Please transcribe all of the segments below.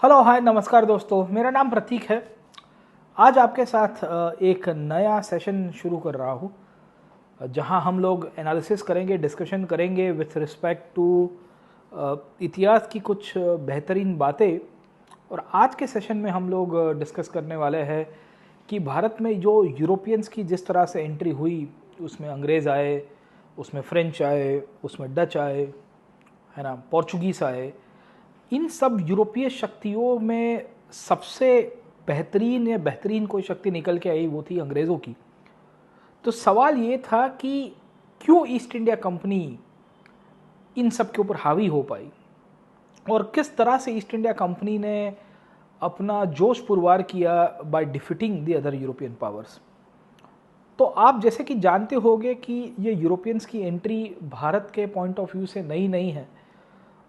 Hello hi नमस्कार दोस्तों, मेरा नाम प्रतीक है। आज आपके साथ एक नया सेशन शुरू कर रहा हूँ जहाँ हम लोग एनालिसिस करेंगे, डिस्कशन करेंगे विथ रिस्पेक्ट टू इतिहास की कुछ बेहतरीन बातें। और आज के सेशन में हम लोग डिस्कस करने वाले हैं कि भारत में जो यूरोपियंस की जिस तरह से एंट्री हुई, उसमें अंग्रेज़ आए, उसमें फ्रेंच आए, उसमें डच आए, है ना, पोर्चुगीस आए। इन सब यूरोपीय शक्तियों में सबसे बेहतरीन कोई शक्ति निकल के आई, वो थी अंग्रेज़ों की। तो सवाल ये था कि क्यों ईस्ट इंडिया कंपनी इन सब के ऊपर हावी हो पाई और किस तरह से ईस्ट इंडिया कंपनी ने अपना जोश पुरवार किया by defeating the other European powers. तो आप जैसे कि जानते होंगे कि ये यूरोपियंस की एंट्री भारत के पॉइंट ऑफ व्यू से नई नहीं है।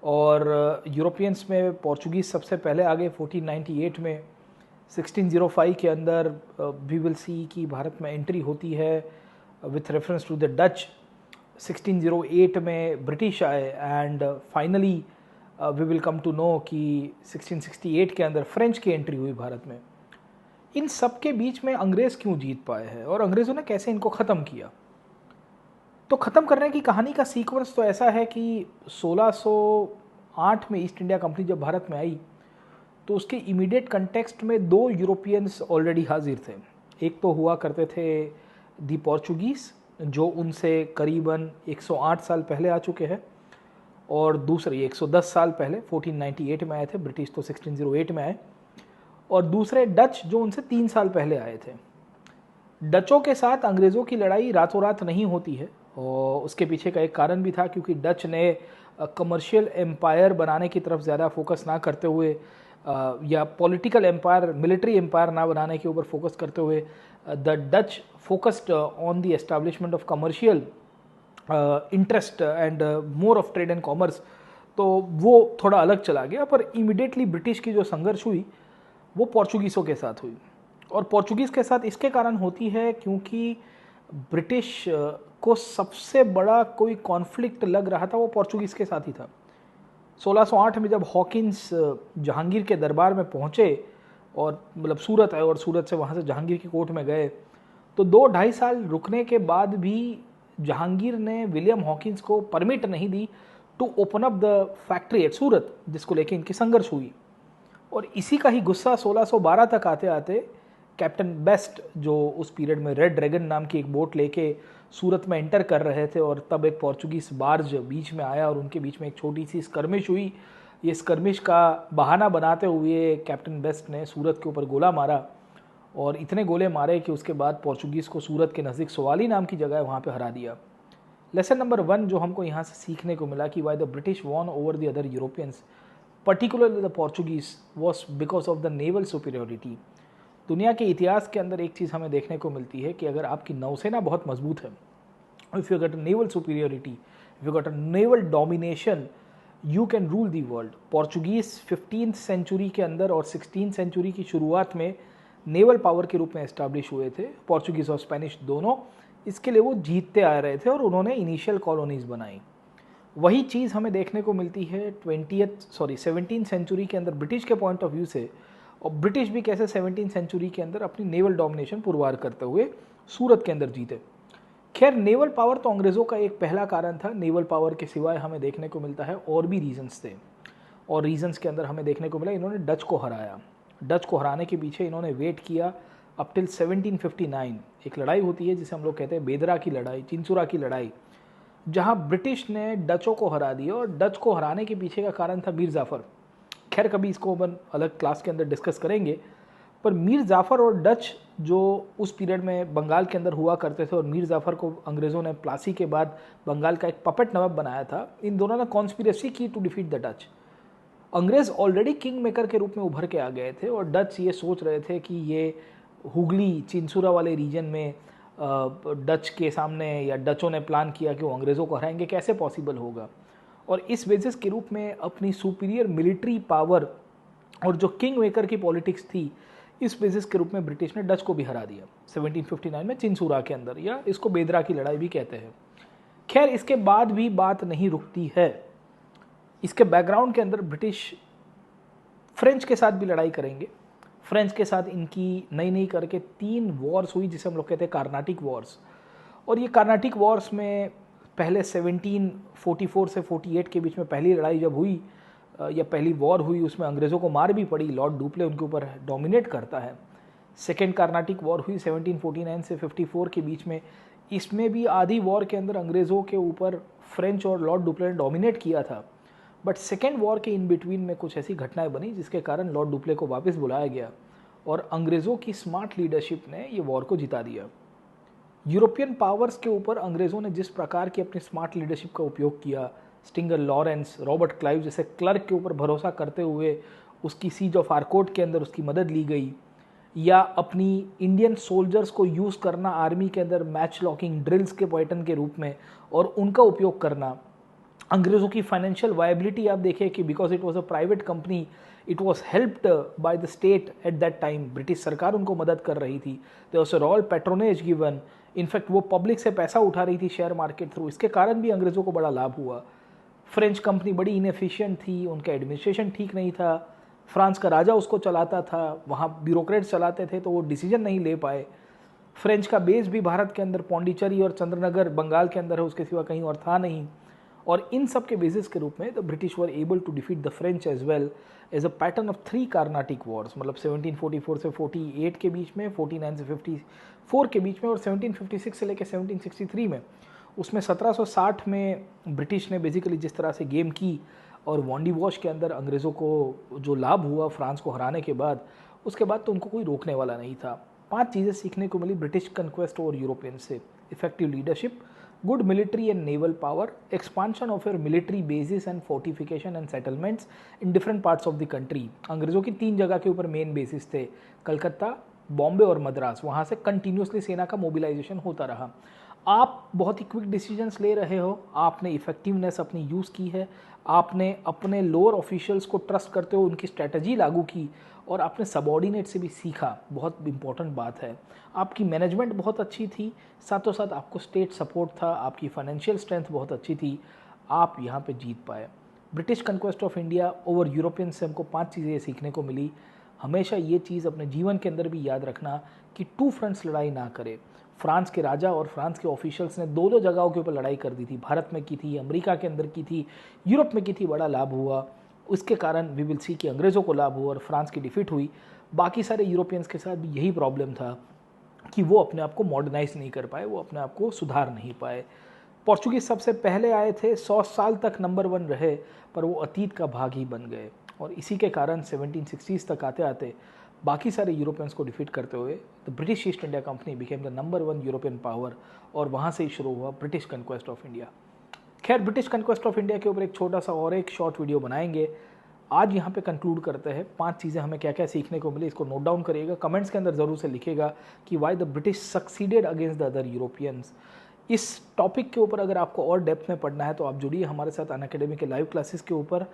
और यूरोपियंस में पोर्चुगीज़ सबसे पहले आगे 1498 में। 1605 के अंदर वी विल सी कि भारत में एंट्री होती है with reference to the Dutch. 1608 में ब्रिटिश आए and finally we will come to know कि 1668 के अंदर फ्रेंच की एंट्री हुई भारत में। इन सब के बीच में अंग्रेज़ क्यों जीत पाए हैं और अंग्रेज़ों ने कैसे इनको ख़त्म किया। तो ख़त्म करने की कहानी का सीक्वेंस तो ऐसा है कि 1608 में ईस्ट इंडिया कंपनी जब भारत में आई तो उसके इमीडिएट कंटेक्स्ट में दो यूरोपियंस ऑलरेडी हाजिर थे। एक तो हुआ करते थे दी पोर्चुगीज़, जो उनसे करीबन 108 साल पहले आ चुके हैं, और दूसरे 110 साल पहले 1498 में आए थे। ब्रिटिश तो 1608 में आए। और दूसरे डच, जो उनसे 3 साल पहले आए थे। डचों के साथ अंग्रेज़ों की लड़ाई रातों रात नहीं होती है, और उसके पीछे का एक कारण भी था, क्योंकि डच ने कमर्शियल एम्पायर बनाने की तरफ ज़्यादा फोकस ना करते हुए या पॉलिटिकल एम्पायर, मिलिट्री एम्पायर ना बनाने के ऊपर फोकस करते हुए the Dutch focused on the establishment of commercial interest and more of trade and commerce. तो वो थोड़ा अलग चला गया। पर इमिडिएटली ब्रिटिश की जो संघर्ष हुई वो पोर्चुगीज़ों के साथ हुई। और पोर्चुगीज़ के साथ इसके कारण होती है क्योंकि ब्रिटिश को सबसे बड़ा कोई कॉन्फ्लिक्ट लग रहा था वो पोर्चुगीज़ के साथ ही था। 1608 में जब हॉकिंस जहांगीर के दरबार में पहुँचे और मतलब सूरत आए और सूरत से वहाँ से जहांगीर की कोर्ट में गए, तो 2-2.5 साल रुकने के बाद भी जहांगीर ने विलियम हॉकिंस को परमिट नहीं दी to open up the factory at Surat, जिसको लेके इनकी संघर्ष हुई। और इसी का ही गुस्सा 1612 तक आते आते कैप्टन बेस्ट, जो उस पीरियड में रेड ड्रैगन नाम की एक बोट लेके सूरत में एंटर कर रहे थे, और तब एक पोर्चुगीज़ बार्ज बीच में आया और उनके बीच में एक छोटी सी स्कर्मिश हुई। ये स्कर्मिश का बहाना बनाते हुए कैप्टन बेस्ट ने सूरत के ऊपर गोला मारा, और इतने गोले मारे कि उसके बाद पोर्चुगीज़ को सूरत के नज़दीक सोवाली नाम की जगह है वहाँ पे हरा दिया। लेसन नंबर 1 जो हमको यहाँ से सीखने को मिला कि why the British won over the other Europeans, particularly the Portuguese, was because of the naval superiority. दुनिया के इतिहास के अंदर एक चीज़ हमें देखने को मिलती है कि अगर आपकी नौसेना बहुत मजबूत है, if you got a naval superiority, if you got a naval domination, you can rule the world. Portuguese 15th century के अंदर और 16th सेंचुरी की शुरुआत में नेवल पावर के रूप में एस्टैब्लिश हुए थे, पोर्चुगीज़ और स्पेनिश दोनों। इसके लिए वो जीतते आ रहे थे और उन्होंने इनिशियल कॉलोनीज़ बनाई। वही चीज़ हमें देखने को मिलती है 17th सेंचुरी के अंदर ब्रिटिश के पॉइंट ऑफ व्यू से। और ब्रिटिश भी कैसे 17th सेंचुरी के अंदर अपनी नेवल डोमिनेशन पुरवार करते हुए सूरत के अंदर जीते। खैर, नेवल पावर तो अंग्रेज़ों का एक पहला कारण था। नेवल पावर के सिवाय हमें देखने को मिलता है और भी रीजंस थे, और रीजंस के अंदर हमें देखने को मिला इन्होंने डच को हराया। डच को हराने के पीछे इन्होंने वेट किया अप टिल 1759। एक लड़ाई होती है जिसे हम लोग कहते हैं बेदरा की लड़ाई, चिंचुरा की लड़ाई, जहां ब्रिटिश ने डचों को हरा दिया। और डच को हराने के पीछे का कारण था मीर जाफ़र। खैर, कभी इसको अपन अलग क्लास के अंदर डिस्कस करेंगे। पर मीर जाफ़र और डच जो उस पीरियड में बंगाल के अंदर हुआ करते थे, और मीर जाफ़र को अंग्रेज़ों ने प्लासी के बाद बंगाल का एक पपेट नवाब बनाया था, इन दोनों ने कॉन्स्पिरेसी की टू डिफीट द डच। अंग्रेज़ ऑलरेडी किंग मेकर के रूप में उभर के आ गए थे, और डच ये सोच रहे थे कि ये हुगली चिंसुरा वाले रीजन में डच के सामने, या डचों ने प्लान किया कि वो अंग्रेज़ों को हराएंगे, कैसे पॉसिबल होगा। और इस बेसिस के रूप में अपनी सुपीरियर मिलिट्री पावर और जो किंग मेकर की पॉलिटिक्स थी, इस बेसिस के रूप में ब्रिटिश ने डच को भी हरा दिया 1759 में चिंसुरा के अंदर, या इसको बेदरा की लड़ाई भी कहते हैं। खैर, इसके बाद भी बात नहीं रुकती है। इसके बैकग्राउंड के अंदर ब्रिटिश फ्रेंच के साथ भी लड़ाई करेंगे। फ्रेंच के साथ इनकी नई नई करके 3 वॉर्स हुई जिसे हम लोग कहते हैं कार्नाटिक वॉर्स। और ये कार्नाटिक वॉर्स में पहले 1744 से 48 के बीच में पहली लड़ाई जब हुई या पहली वॉर हुई, उसमें अंग्रेज़ों को मार भी पड़ी, लॉर्ड डुप्ले उनके ऊपर डोमिनेट करता है। सेकेंड कार्नाटिक वॉर हुई 1749 से 54 के बीच में, इसमें भी आधी वॉर के अंदर अंग्रेज़ों के ऊपर फ्रेंच और लॉर्ड डुप्ले ने डोमिनेट किया था। बट सेकेंड वॉर के इन बिटवीन में कुछ ऐसी घटनाएं बनी जिसके कारण लॉर्ड डुप्ले को वापस बुलाया गया और अंग्रेज़ों की स्मार्ट लीडरशिप ने ये वॉर को जिता दिया। यूरोपियन पावर्स के ऊपर अंग्रेज़ों ने जिस प्रकार की अपनी स्मार्ट लीडरशिप का उपयोग किया, स्टिंगर लॉरेंस, रॉबर्ट क्लाइव जैसे क्लर्क के ऊपर भरोसा करते हुए उसकी सीज ऑफ आर्कोट के अंदर उसकी मदद ली गई, या अपनी इंडियन सोल्जर्स को यूज़ करना आर्मी के अंदर मैच लॉकिंग ड्रिल्स के पैटर्न के रूप में और उनका उपयोग करना। अंग्रेज़ों की फाइनेंशियल वायबिलिटी आप देखिए कि because it was a private company, it was helped by the state at that time, British सरकार उनको मदद कर रही थी। There was a royal patronage given, in fact वो पब्लिक से पैसा उठा रही थी शेयर मार्केट थ्रू, इसके कारण भी अंग्रेज़ों को बड़ा लाभ हुआ। फ्रेंच कंपनी बड़ी इनएफिशिएंट थी, उनका एडमिनिस्ट्रेशन ठीक नहीं था, फ्रांस का राजा उसको चलाता था, वहाँ ब्यूरोक्रेट्स चलाते थे तो वो डिसीजन नहीं ले पाए। फ्रेंच का बेस भी भारत के अंदर पौंडीचेरी और चंद्रनगर बंगाल के अंदर है, उसके सिवा कहीं और था नहीं। और इन सब के बेसिस के रूप में the British were able to defeat the French as well as a pattern of 3 Carnatic wars, मतलब 1744 से 48 के बीच में, 49 से 54 के बीच में और 1756 से लेकर 1763 में। उसमें 1760 में ब्रिटिश ने बेसिकली जिस तरह से गेम की और वॉन्डी वॉश के अंदर अंग्रेज़ों को जो लाभ हुआ फ्रांस को हराने के बाद, उसके बाद तो उनको कोई रोकने वाला नहीं था। 5 चीज़ें सीखने को मिली ब्रिटिश कन्क्वेस्ट और यूरोपियन से: effective leadership, good military and naval power, expansion of your military bases and fortification and settlements in different parts of the country। अंग्रेज़ों की 3 जगह के ऊपर मेन बेसिस थे, कलकत्ता, बॉम्बे और मद्रास। वहाँ से कंटिन्यूसली सेना का मोबिलाइजेशन होता रहा। आप बहुत ही क्विक डिसीजंस ले रहे हो, आपने इफेक्टिवनेस अपनी यूज़ की है, आपने अपने लोअर ऑफिशियल्स को ट्रस्ट करते हुए उनकी स्ट्रैटेजी लागू की और आपने सबॉर्डिनेट से भी सीखा, बहुत इंपॉर्टेंट बात है। आपकी मैनेजमेंट बहुत अच्छी थी, साथों साथ आपको स्टेट सपोर्ट था, आपकी फाइनेंशियल स्ट्रेंथ बहुत अच्छी थी, आप यहाँ पे जीत पाए। British conquest of India over European से हमको 5 चीज़ें सीखने को मिली। हमेशा ये चीज़ अपने जीवन के अंदर भी याद रखना कि 2 फ्रंट्स लड़ाई ना करे। फ्रांस के राजा और फ्रांस के ऑफिशियल्स ने 2-2 जगहों के ऊपर लड़ाई कर दी थी, भारत में की थी, अमेरिका के अंदर की थी, यूरोप में की थी, बड़ा लाभ हुआ। उसके कारण वी विल सी कि अंग्रेज़ों को लाभ हुआ और फ्रांस की डिफीट हुई। बाकी सारे यूरोपियंस के साथ भी यही प्रॉब्लम था कि वो अपने आप को मॉडर्नाइज नहीं कर पाए, वो अपने आप को सुधार नहीं पाए। पोर्चुगीज सबसे पहले आए थे, 100 साल तक नंबर 1 रहे, पर वो अतीत का भाग ही बन गए और इसी के कारण 1760s तक आते आते बाकी सारे यूरोपियंस को डिफीट करते हुए the British east India company became the number 1 European power और वहाँ से ही शुरू हुआ ब्रिटिश कन्क्वेस्ट ऑफ इंडिया। खैर, ब्रिटिश कन्क्वेस्ट ऑफ इंडिया के ऊपर एक छोटा सा और एक शॉर्ट वीडियो बनाएंगे। आज यहाँ पे कंक्लूड करते हैं। 5 चीज़ें हमें क्या क्या सीखने को मिली, इसको नोट डाउन करिएगा, कमेंट्स के अंदर ज़रूर से लिखिएगा कि why the British succeeded against the other Europeans. इस टॉपिक के ऊपर अगर आपको और डेप्थ में पढ़ना है तो आप जुड़िए हमारे साथ अनअकैडमी के लाइव क्लासेस के ऊपर।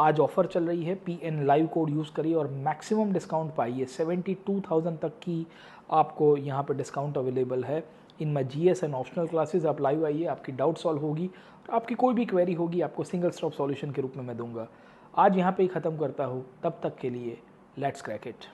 आज ऑफर चल रही है, PN लाइव कोड यूज़ करिए और मैक्सिमम डिस्काउंट पाइए। 72,000 तक की आपको यहाँ पर डिस्काउंट अवेलेबल है इन माई GS एंड ऑप्शनल क्लासेस। आप लाइव आइए, आपकी डाउट सॉल्व होगी, आपकी कोई भी क्वेरी होगी आपको सिंगल स्टॉप सॉल्यूशन के रूप में मैं दूंगा। आज यहाँ पे ही ख़त्म करता हूँ, तब तक के लिए लेट्स क्रैक इट।